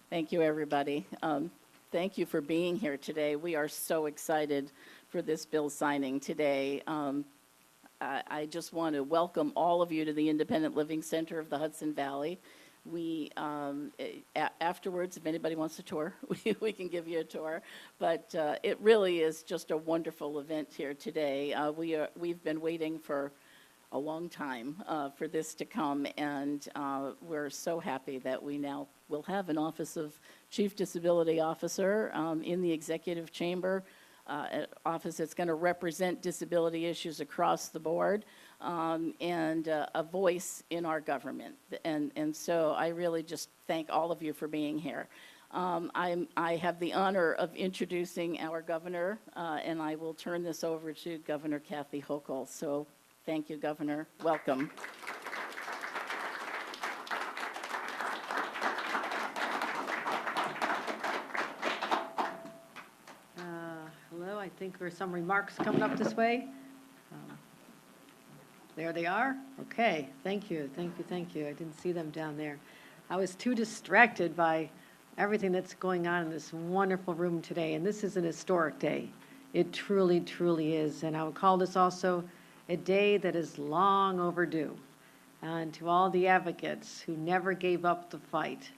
Thank you, everybody. Thank you for being here today. We are so excited for this bill signing today. I just want to welcome all of you to the Independent Living Center of the Hudson Valley. We, afterwards, if anybody wants a tour, we can give you a tour. But it really is just a wonderful event here today. We've been waiting for a long time for this to come, and we're so happy that we now will have an Office of Chief Disability Officer in the Executive Chamber, an office that's going to represent disability issues across the board, and a voice in our government. And so I really just thank all of you for being here. I have the honor of introducing our governor, and I will turn this over to Governor Kathy Hochul. So thank you, Governor. Welcome. Hello, I think there's some remarks coming up this way. There they are. Okay, thank you. I didn't see them down there. I was too distracted by everything that's going on in this wonderful room today, and this is an historic day. It truly, truly is, and I would call this also a day that is long overdue. And to all the advocates who never gave up the fight,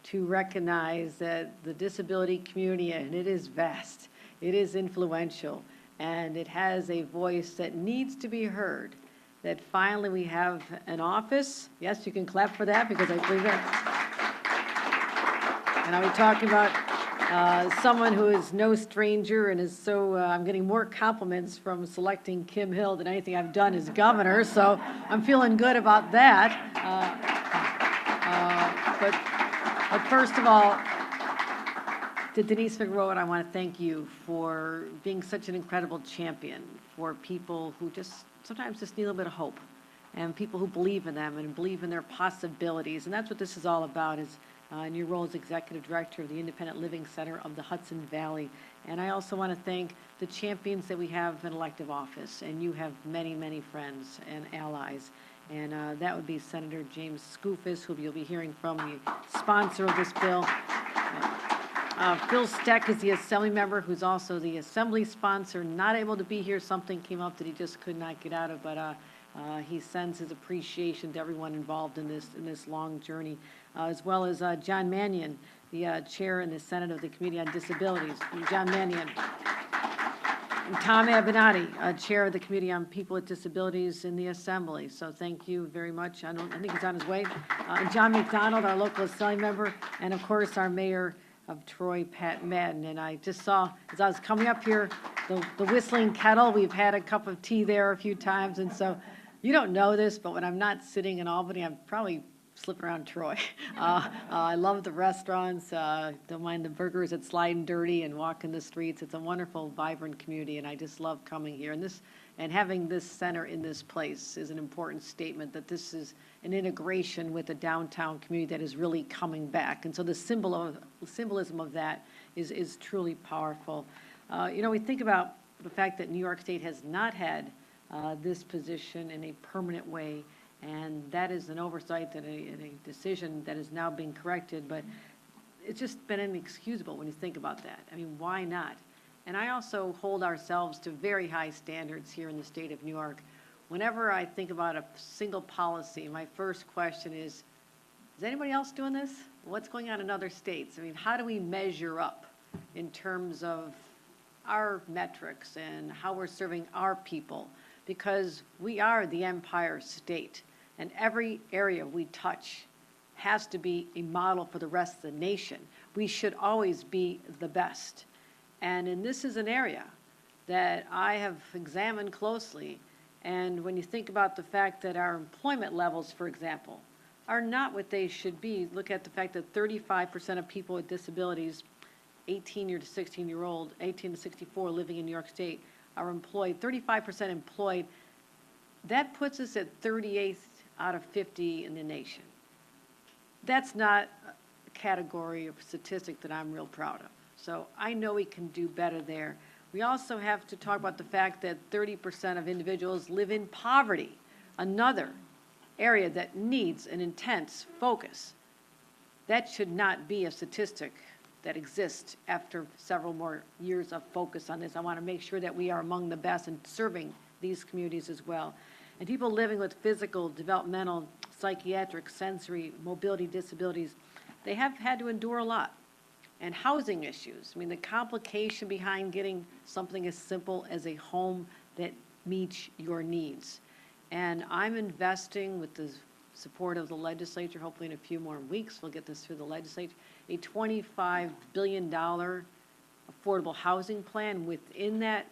to recognize that the disability community, and it is vast, it is influential, and it has a voice that needs to be heard, that finally we have an office. Yes, you can clap for that, because I believe that. And I was talking about someone who is no stranger and is so, I'm getting more compliments from selecting Kim Hill than anything I've done as governor, so I'm feeling good about that. But first of all, to Denise McRowan, I want to thank you for being such an incredible champion for people who just sometimes just need a little bit of hope, and people who believe in them and believe in their possibilities. And that's what this is all about, is in your role as Executive Director of the Independent Living Center of the Hudson Valley. And I also want to thank the champions that we have in elective office, and you have many, many friends and allies. And that would be Senator James Skoufis, who you'll be hearing from, the sponsor of this bill. Phil Steck is the Assembly member, who's also the Assembly sponsor, not able to be here. Something came up that he just could not get out of, but he sends his appreciation to everyone involved in this long journey, as well as John Mannion, the chair in the Senate of the Committee on Disabilities. John Mannion. And Tom Avenatti, chair of the Committee on People with Disabilities in the Assembly. So thank you very much. I think he's on his way. And John McDonald, our local Assembly member, and of course our Mayor of Troy, Pat Madden. And I just saw, as I was coming up here, the whistling kettle. We've had a cup of tea there a few times, and so you don't know this, but when I'm not sitting in Albany, I'm probably slipping around Troy. I love the restaurants, don't mind the burgers at Slide and Dirty, and walking the streets. It's a wonderful, vibrant community, and I just love coming here. And having this center in this place is an important statement that this is an integration with the downtown community that is really coming back. And so the symbolism of that is truly powerful. We think about the fact that New York State has not had this position in a permanent way, and that is an oversight and a decision that is now being corrected, but it's just been inexcusable when you think about that. I mean, why not? And I also hold ourselves to very high standards here in the state of New York. Whenever I think about a single policy, my first question is anybody else doing this? What's going on in other states? I mean, how do we measure up in terms of our metrics and how we're serving our people? Because we are the Empire State, and every area we touch has to be a model for the rest of the nation. We should always be the best. And this is an area that I have examined closely. And when you think about the fact that our employment levels, for example, are not what they should be, look at the fact that 35% of people with disabilities, 18 to 64 living in New York State, are employed, 35% employed. That puts us at 38th out of 50 in the nation. That's not a category of statistic that I'm real proud of. So I know we can do better there. We also have to talk about the fact that 30% of individuals live in poverty, another area that needs an intense focus. that should not be a statistic that exists after several more years of focus on this. I want to make sure that we are among the best in serving these communities as well. And people living with physical, developmental, psychiatric, sensory, mobility disabilities, they have had to endure a lot. And housing issues, I mean, the complication behind getting something as simple as a home that meets your needs. And I'm investing, with the support of the legislature, hopefully in a few more weeks, we'll get this through the legislature, a $25 billion affordable housing plan. Within that,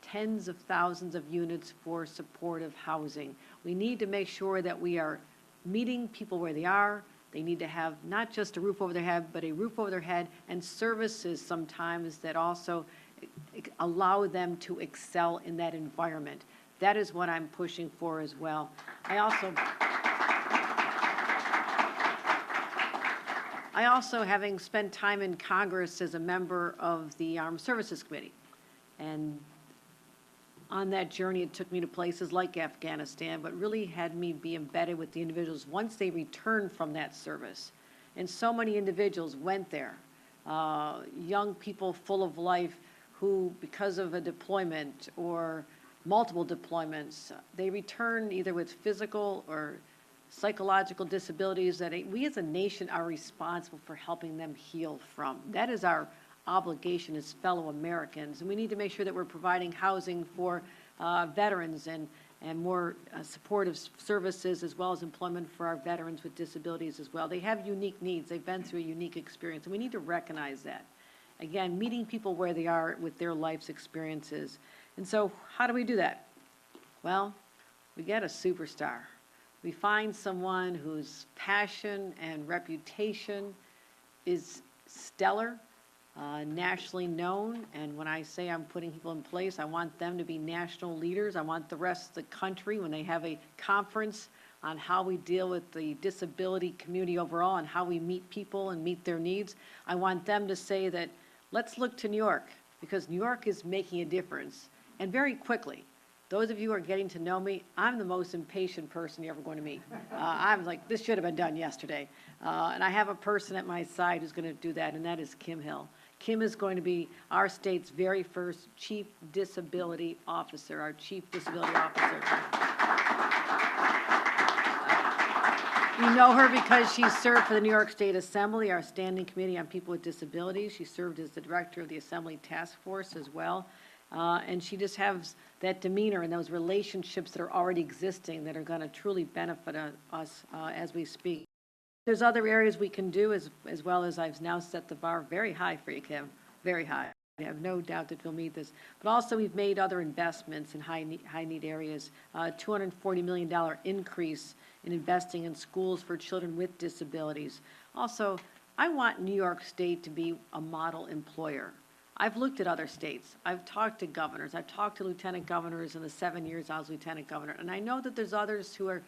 tens of thousands of units for supportive housing. We need to make sure that we are meeting people where they are. They need to have not just a roof over their head, but a roof over their head and services sometimes that also allow them to excel in that environment. That is what I'm pushing for as well. I also, having spent time in Congress as a member of the Armed Services Committee, and on that journey, it took me to places like Afghanistan, but really had me be embedded with the individuals once they returned from that service. And so many individuals went there, young people full of life who, because of a deployment or multiple deployments, they returned either with physical or psychological disabilities that we as a nation are responsible for helping them heal from. That is our obligation as fellow Americans. And we need to make sure that we're providing housing for veterans and more supportive services, as well as employment for our veterans with disabilities as well. They have unique needs. They've been through a unique experience, and we need to recognize that. Again, meeting people where they are with their life's experiences. And so how do we do that? Well, we get a superstar. We find someone whose passion and reputation is stellar, nationally known, and when I say I'm putting people in place, I want them to be national leaders. I want the rest of the country, when they have a conference on how we deal with the disability community overall and how we meet people and meet their needs, I want them to say that, let's look to New York, because New York is making a difference, and very quickly. Those of you who are getting to know me, I'm the most impatient person you're ever going to meet. I'm like, this should have been done yesterday. And I have a person at my side who's going to do that, and that is Kim Hill. Kim is going to be our state's very first Chief Disability Officer, our Chief Disability Officer. You know her because she served for the New York State Assembly, our Standing Committee on People with Disabilities. She served as the director of the Assembly Task Force as well. And she just has that demeanor and those relationships that are already existing that are going to truly benefit us as we speak. There's other areas we can do as well, as I've now set the bar very high for you, Kim, very high. I have no doubt that we'll meet this. But also we've made other investments in high need areas, $240 million increase in investing in schools for children with disabilities. Also, I want New York State to be a model employer. I've looked at other states. I've talked to governors. I've talked to lieutenant governors in the 7 years I was lieutenant governor. And I know that there's others who are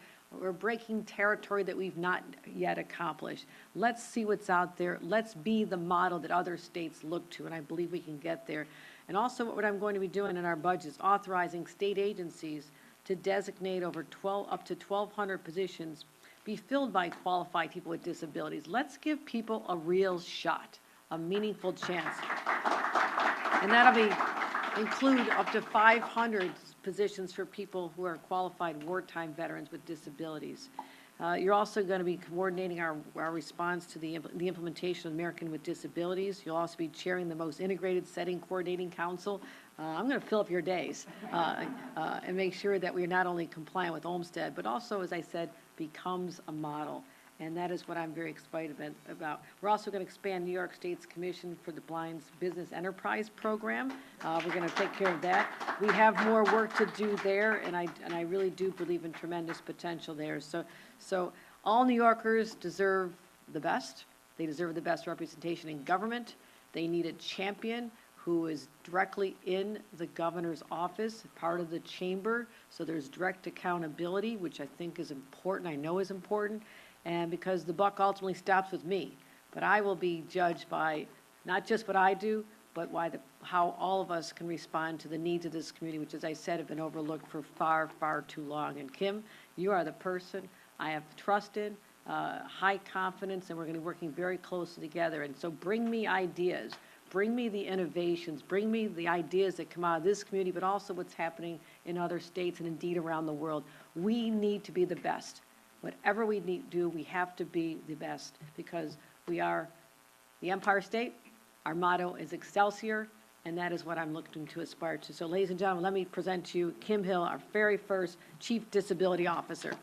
breaking territory that we've not yet accomplished. Let's see what's out there. Let's be the model that other states look to, and I believe we can get there. And also what I'm going to be doing in our budget is authorizing state agencies to designate up to 1,200 positions be filled by qualified people with disabilities. Let's give people a real shot, a meaningful chance. And that'll include up to 500 positions for people who are qualified wartime veterans with disabilities. You're also going to be coordinating our response to the implementation of American with Disabilities. You'll also be chairing the most integrated setting coordinating council. I'm going to fill up your days and make sure that we're not only compliant with Olmstead, but also, as I said, becomes a model. And that is what I'm very excited about. We're also going to expand New York State's Commission for the Blind's Business Enterprise Program. We're going to take care of that. We have more work to do there, and I really do believe in tremendous potential there. So all New Yorkers deserve the best. They deserve the best representation in government. They need a champion who is directly in the governor's office, part of the chamber, so there's direct accountability, which I think is important, I know is important. And because the buck ultimately stops with me, but I will be judged by not just what I do, but how all of us can respond to the needs of this community, which, as I said, have been overlooked for far, far too long. And Kim, you are the person I have trust in, high confidence, and we're going to be working very closely together. And so bring me ideas, bring me the innovations, bring me the ideas that come out of this community, but also what's happening in other states and indeed around the world. We need to be the best. Whatever we need to do, we have to be the best because we are the Empire State. Our motto is Excelsior, and that is what I'm looking to aspire to. So ladies and gentlemen, let me present to you Kim Hill, our very first Chief Disability Officer.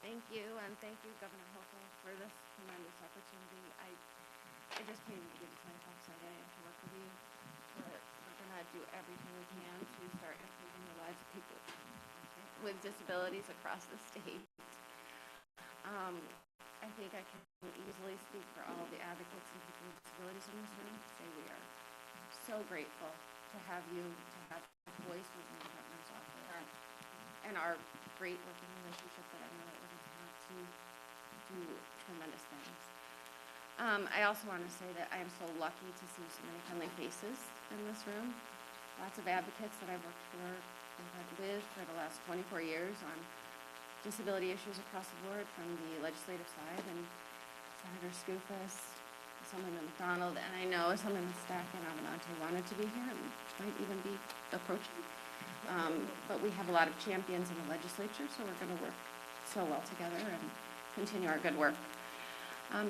Thank you, and thank you, Governor Hochul, for this tremendous opportunity. I just can't even begin to tell you how excited I am to work with you. We're going to do everything we can to start improving the lives of people with disabilities across the state. I think I can easily speak for all of the advocates and people with disabilities in this room. Say we are so grateful to have you, to have a voice within the governor's office, and our great working relationship that I know that we're going to have to do tremendous things. I also want to say that I am so lucky to see so many friendly faces in this room. Lots of advocates that I've worked for and worked with for the last 24 years on disability issues across the board from the legislative side, and Senator Skoufis, Assemblyman McDonald, and I know Assemblyman Stack and Avenante wanted to be here and might even be approaching. But we have a lot of champions in the legislature, so we're going to work so well together and continue our good work.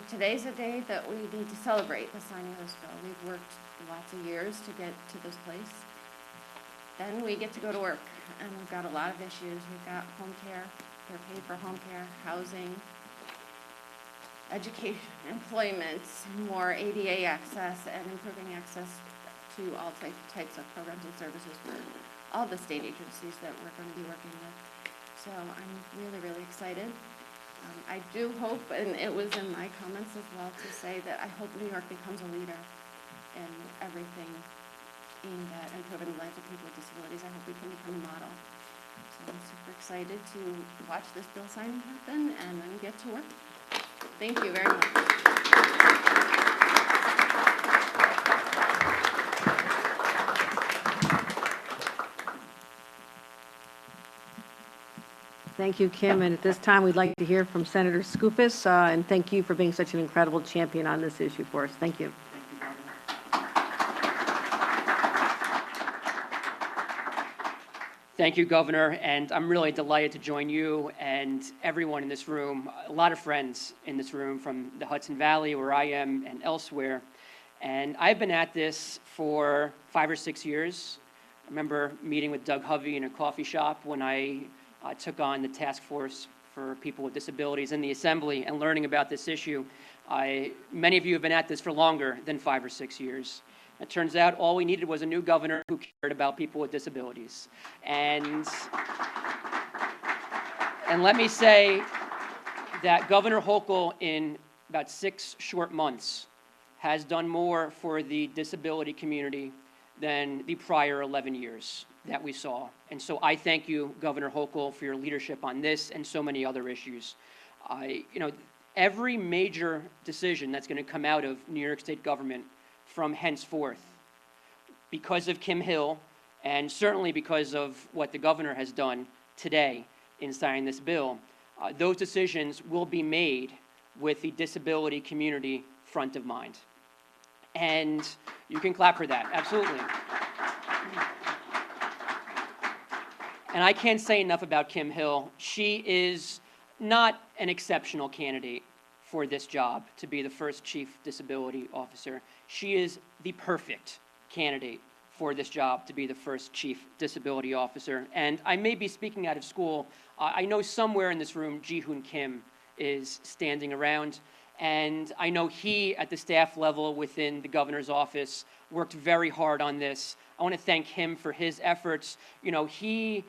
Today's a day that we need to celebrate the signing of this bill. We've worked lots of years to get to this place. Then we get to go to work, and we've got a lot of issues. We've got home care, they're paid for home care, housing, education, employment, more ADA access, and improving access to all types of programs and services for all the state agencies that we're going to be working with. So I'm really, really excited. I do hope, and it was in my comments as well, to say that I hope New York becomes a leader in everything aimed at improving the lives of people with disabilities. I hope we can become a model. So I'm super excited to watch this bill signing happen and then get to work. Thank you very much. Thank you, Kim. And at this time, we'd like to hear from Senator Skoufis, and thank you for being such an incredible champion on this issue for us. Thank you. Thank you, Governor, and I'm really delighted to join you and everyone in this room, a lot of friends in this room from the Hudson Valley, where I am, and elsewhere. And I've been at this for 5 or 6 years. I remember meeting with Doug Hovey in a coffee shop when I took on the task force for people with disabilities in the Assembly and learning about this issue. Many of you have been at this for longer than 5 or 6 years. It turns out all we needed was a new governor who cared about people with disabilities. And let me say that Governor Hochul, in about 6 short months, has done more for the disability community than the prior 11 years that we saw. And so I thank you, Governor Hochul, for your leadership on this and so many other issues. Every major decision that's going to come out of New York State government from henceforth, because of Kim Hill, and certainly because of what the governor has done today in signing this bill, those decisions will be made with the disability community front of mind. And you can clap for that, absolutely. And I can't say enough about Kim Hill. She is not an exceptional candidate for this job to be the first Chief Disability Officer. She is the perfect candidate for this job to be the first Chief Disability Officer. And I may be speaking out of school. I know somewhere in this room, Ji-Hoon Kim is standing around. And I know he, at the staff level within the governor's office, worked very hard on this. I want to thank him for his efforts. He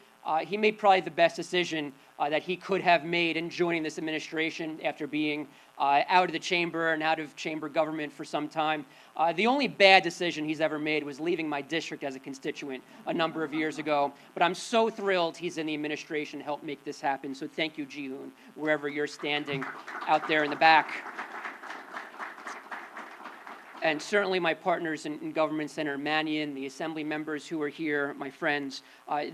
made probably the best decision that he could have made in joining this administration after being out of the chamber and out of chamber government for some time. The only bad decision he's ever made was leaving my district as a constituent a number of years ago. But I'm so thrilled he's in the administration to help make this happen. So thank you, Ji-hoon, wherever you're standing out there in the back. And certainly my partners in government, Senator Mannion, the assembly members who are here, my friends.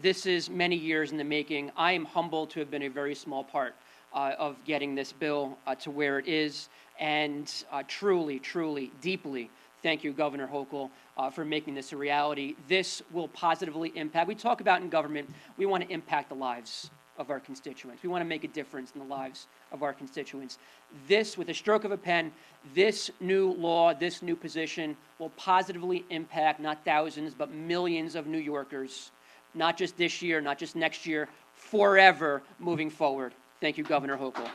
This is many years in the making. I am humbled to have been a very small part of getting this bill to where it is. And truly, truly, deeply, thank you, Governor Hochul, for making this a reality. This will positively impact. We talk about in government, we want to impact the lives of our constituents. We want to make a difference in the lives of our constituents. This, with a stroke of a pen, this new law, this new position will positively impact not thousands, but millions of New Yorkers, not just this year, not just next year, forever moving forward. Thank you, Governor Hochul.